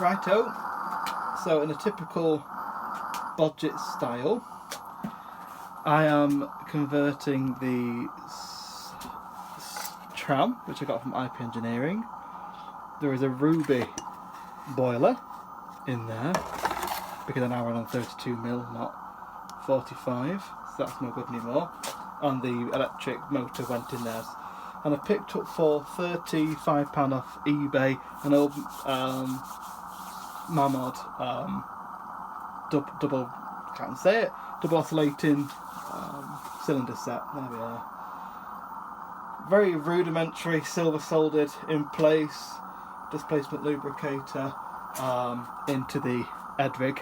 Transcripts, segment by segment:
Righto, so in a typical budget style, I am converting the tram, which I got from IP Engineering. There is a Ruby boiler in there, because I now run on 32mm, not 45, so that's no good anymore. And the electric motor went in there. And I picked up for £35 off eBay an old Mamod double, can't say it, double oscillating cylinder set. There we are. Very rudimentary, silver soldered in place, displacement lubricator into the head rig.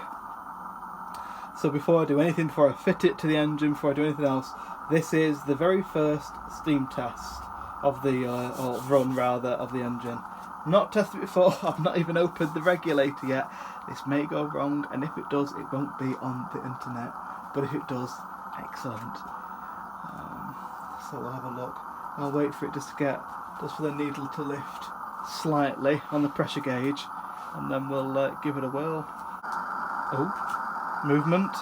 So before I do anything, before I fit it to the engine, before I do anything else, this is the very first steam test of the, or run rather, of the engine. Not tested it before, I've not even opened the regulator yet. This may go wrong, and if it does, it won't be on the internet. But if it does, excellent. So we'll have a look. I'll wait for it just for the needle to lift slightly on the pressure gauge, and then we'll give it a whirl. Oh, movement.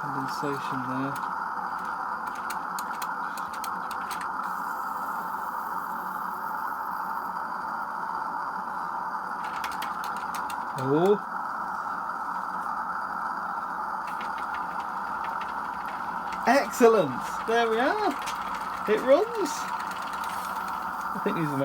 Condensation there. Oh. Excellent! There we are. It runs. I think these are